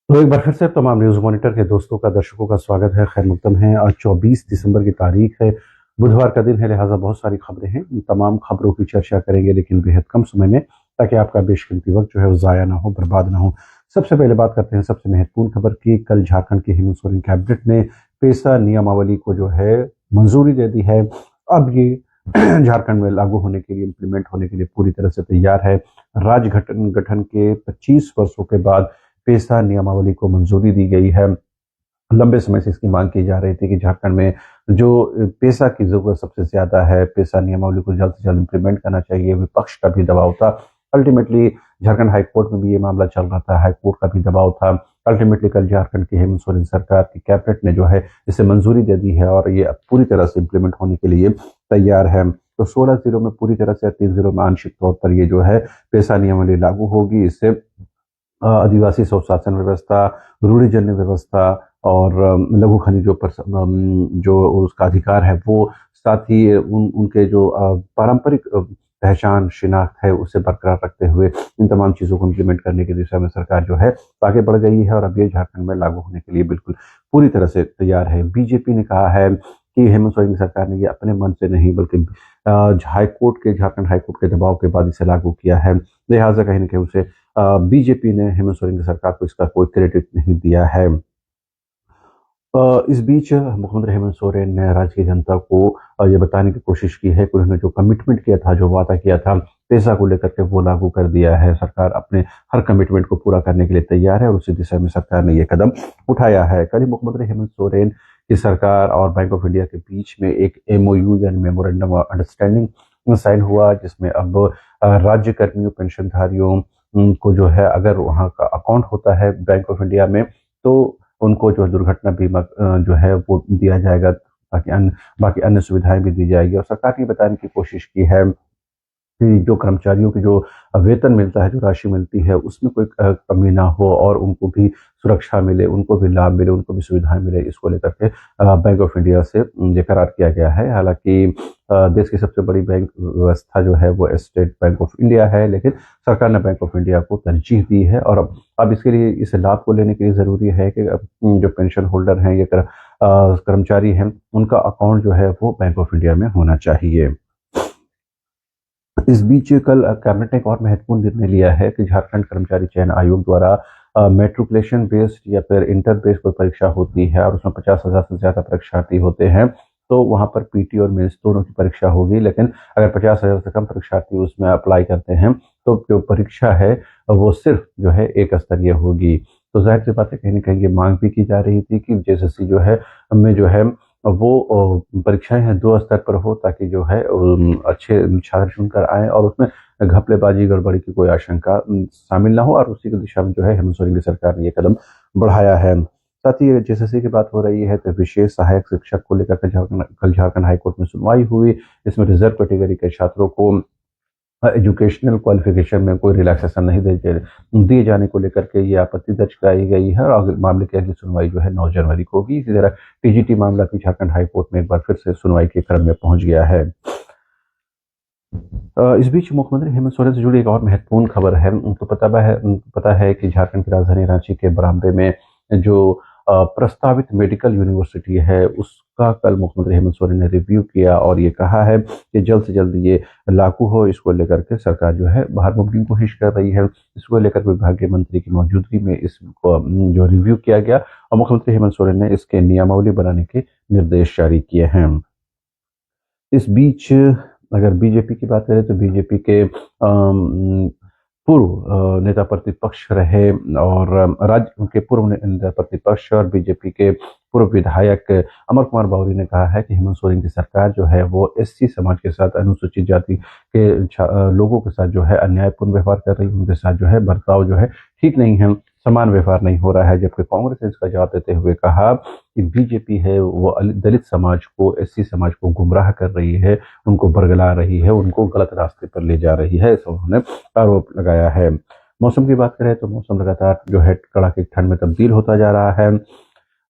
तो एक बार फिर से तमाम न्यूज़ मॉनिटर के दोस्तों का दर्शकों का स्वागत है। खैर मकदम है। आज 24 दिसंबर की तारीख है, बुधवार का दिन है, लिहाजा बहुत सारी खबरें हैं। इन तमाम खबरों की चर्चा करेंगे लेकिन बेहद कम समय में, ताकि आपका बेशकीमती वक्त जो है वो ज़ाया ना हो, बर्बाद ना हो। सबसे पहले बात करते हैं सबसे महत्वपूर्ण खबर की। कल झारखंड की हेमंत सोरेन कैबिनेट ने पेसा नियमावली को जो है मंजूरी दे दी है। अब ये झारखंड में लागू होने के लिए, इम्प्लीमेंट होने के लिए पूरी तरह से तैयार है। राज्य गठन गठन के 25 वर्षों के बाद पेसा नियमावली को मंजूरी दी गई है। लंबे समय से इसकी मांग की जा रही थी कि झारखंड में जो पेसा की जरूरत सबसे ज्यादा है, पेसा नियमावली को जल्द से जल्द इंप्लीमेंट करना चाहिए। विपक्ष का भी दबाव था। अल्टीमेटली झारखंड हाईकोर्ट में भी ये मामला चल रहा था, हाईकोर्ट का भी दबाव था। अल्टीमेटली कल झारखंड की हेमंत सोरेन सरकार की कैबिनेट ने जो है इसे मंजूरी दे दी है और ये अब पूरी तरह से इंप्लीमेंट होने के लिए तैयार है। तो 16 जिलों में पूरी तरह से, 3 जिलों में आंशिक तौर पर ये जो है पेसा नियमावली लागू होगी। इससे आदिवासी स्वशासन व्यवस्था, रूढ़िजन्य व्यवस्था और लघु खनिजों पर जो उसका अधिकार है वो, साथ ही उनके जो पारंपरिक पहचान शिनाख्त है उसे बरकरार रखते हुए इन तमाम चीज़ों को इम्प्लीमेंट करने की दिशा में सरकार जो है आगे बढ़ गई है और अब ये झारखंड में लागू होने के लिए बिल्कुल पूरी तरह से तैयार है। बीजेपी ने कहा है कि हेमंत सोरेन की सरकार ने ये अपने मन से नहीं, बल्कि हाईकोर्ट के, झारखंड हाईकोर्ट के दबाव के बाद इसे लागू किया है। लिहाजा कहीं ना कहीं उसे बीजेपी ने हेमंत सोरेन की सरकार को इसका कोई क्रेडिट नहीं दिया है। इस बीच मुख्यमंत्री हेमंत सोरेन ने राज्य की जनता को ये बताने की कोशिश की है कि उन्होंने जो कमिटमेंट किया था, जो वादा किया था पेसा को लेकर के, वो लागू कर दिया है। सरकार अपने हर कमिटमेंट को पूरा करने के लिए तैयार है और उसी दिशा में सरकार ने ये कदम उठाया है। कल ही मुख्यमंत्री हेमंत सोरेन की सरकार और बैंक ऑफ इंडिया के बीच में एक एमओयू यानी मेमोरेंडम ऑफ अंडरस्टैंडिंग साइन हुआ, जिसमें अब राज्य कर्मियों, पेंशनधारियों को जो है, अगर वहाँ का अकाउंट होता है बैंक ऑफ इंडिया में, तो उनको जो दुर्घटना बीमा जो है वो दिया जाएगा। बाकी अन्य सुविधाएं भी दी जाएगी। और सरकार ने बताने की कोशिश की है कि जो कर्मचारियों की जो वेतन मिलता है, जो राशि मिलती है, उसमें कोई कमी ना हो और उनको भी सुरक्षा मिले, उनको भी लाभ मिले, उनको भी सुविधाएं मिले। इसको लेकर के बैंक ऑफ इंडिया से ये करार किया गया है। हालांकि देश की सबसे बड़ी बैंक व्यवस्था जो है वो स्टेट बैंक ऑफ इंडिया है, लेकिन सरकार ने बैंक ऑफ इंडिया को तरजीह दी है। और अब इसके लिए, इस लाभ को लेने के लिए जरूरी है कि जो पेंशन होल्डर हैं या कर्मचारी हैं, उनका अकाउंट जो है वो बैंक ऑफ इंडिया में होना चाहिए। इस बीच कल कैबिनेट ने एक और महत्वपूर्ण निर्णय लिया है कि झारखंड कर्मचारी चयन आयोग द्वारा मैट्रिकुलेशन बेस्ड या फिर इंटर बेस्ड कोई परीक्षा होती है और उसमें 50,000 से ज्यादा परीक्षार्थी होते हैं, तो वहां पर पीटी और मेंस दोनों की परीक्षा होगी। लेकिन अगर 50,000 से कम परीक्षार्थी उसमें अप्लाई करते हैं, तो जो परीक्षा है वो सिर्फ जो है एक स्तरीय होगी। तो जाहिर सी बात है, कहीं ना कहीं ये मांग भी की जा रही थी कि जेएसएससी जो है में जो है वो परीक्षाएं हैं 2 स्तर पर हो, ताकि जो है अच्छे छात्र चुनकर आए और उसमें घपलेबाजी, गड़बड़ी की कोई आशंका शामिल ना हो। और उसी की दिशा में जो है हेमंत सोरेन की सरकार ने ये कदम बढ़ाया है। साथ ही जेएसएससी की बात हो रही है तो विशेष सहायक शिक्षक को लेकर के कल झारखंड हाईकोर्ट में सुनवाई हुई। इसमें रिजर्व कैटेगरी के छात्रों को एजुकेशनल क्वालिफिकेशन में कोई रिलैक्सेशन नहीं दिए जाने को लेकर के ये आपत्ति दर्ज कराई गई है और मामले की अगली सुनवाई जो है 9 जनवरी को होगी। इसी तरह टीजीटी मामला भी झारखंड हाईकोर्ट में एक बार फिर से सुनवाई के क्रम में पहुंच गया है। इस बीच मुख्यमंत्री हेमंत सोरेन से जुड़ी एक और महत्वपूर्ण खबर है। तो पता है कि झारखंड की राजधानी रांची के बरामदे में जो प्रस्तावित मेडिकल यूनिवर्सिटी है, उसका कल मुख्यमंत्री हेमंत सोरेन ने रिव्यू किया और ये कहा है कि जल्द से जल्द ये लागू हो। इसको लेकर के सरकार जो है बाहर मुमकिन कोशिश कर रही है। इसको लेकर विभागीय मंत्री की मौजूदगी में इसको जो रिव्यू किया गया और मुख्यमंत्री हेमंत सोरेन ने इसके नियमावली बनाने के निर्देश जारी किए हैं। इस बीच अगर बीजेपी की बात करें तो बीजेपी के पूर्व नेता प्रतिपक्ष रहे और राज्य के पूर्व नेता प्रतिपक्ष और बीजेपी के पूर्व विधायक अमर कुमार बावरी ने कहा है कि हेमंत सोरेन की सरकार जो है वो एससी समाज के साथ, अनुसूचित जाति के लोगों के साथ जो है अन्यायपूर्ण व्यवहार कर रही है। उनके साथ जो है बर्ताव जो है ठीक नहीं है, समान व्यवहार नहीं हो रहा है। जबकि कांग्रेस ने इसका जवाब देते हुए कहा कि बीजेपी है वो दलित समाज को, एससी समाज को गुमराह कर रही है, उनको बरगला रही है, उनको गलत रास्ते पर ले जा रही है, ऐसा उन्होंने आरोप लगाया है। मौसम की बात करें तो मौसम लगातार जो है कड़ाके की ठंड में तब्दील होता जा रहा है।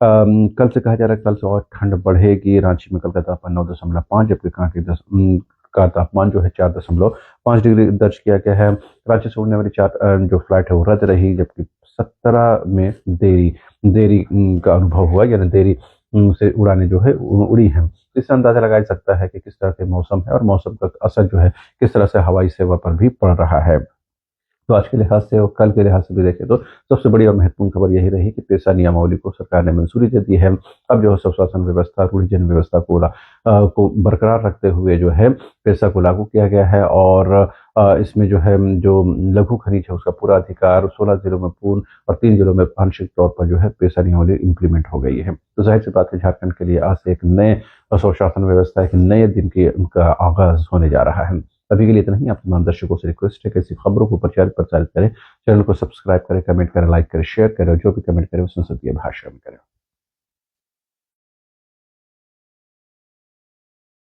कल से कहा जा रहा है कल से और ठंड बढ़ेगी। रांची में कल का तापमान 9.5, जबकि का तापमान जो है 4.5 डिग्री दर्ज किया गया है। रांची से उड़ने वाली 4 जो फ्लाइट है वो रद्द रही, जबकि 17 में देरी देरी का अनुभव हुआ, यानी देरी से उड़ाने जो है उड़ी हैं। इससे अंदाजा लगाया जा सकता है कि किस तरह के मौसम है और मौसम का असर जो है किस तरह से हवाई सेवा पर भी पड़ रहा है। तो आज के लिहाज से और कल के लिहाज से भी देखें तो सबसे बड़ी और महत्वपूर्ण खबर यही रही कि पेशा नियमावली को सरकार ने मंजूरी दे दी है। अब जो है स्वशासन व्यवस्था, रूढ़िजन व्यवस्था को बरकरार रखते हुए जो है पेशा को लागू किया गया है, और इसमें जो है जो लघु खनिज है उसका पूरा अधिकार 16 जिलों में पूर्ण और 3 जिलों में आंशिक तौर पर जो है पेशा नियमावली इम्प्लीमेंट हो गई है। तो जाहिर सी बात है झारखंड के लिए आज से एक नए स्वशासन व्यवस्था, एक नए दिन की उनका आगाज होने जा रहा है। अभी के लिए इतना ही। आप तमाम दर्शकों से रिक्वेस्ट है कि ऐसी खबरों को प्रचारित करें, चैनल को सब्सक्राइब करें, कमेंट करें, लाइक करें, शेयर करें, और जो भी कमेंट करें वो संसदीय भाषा में करें।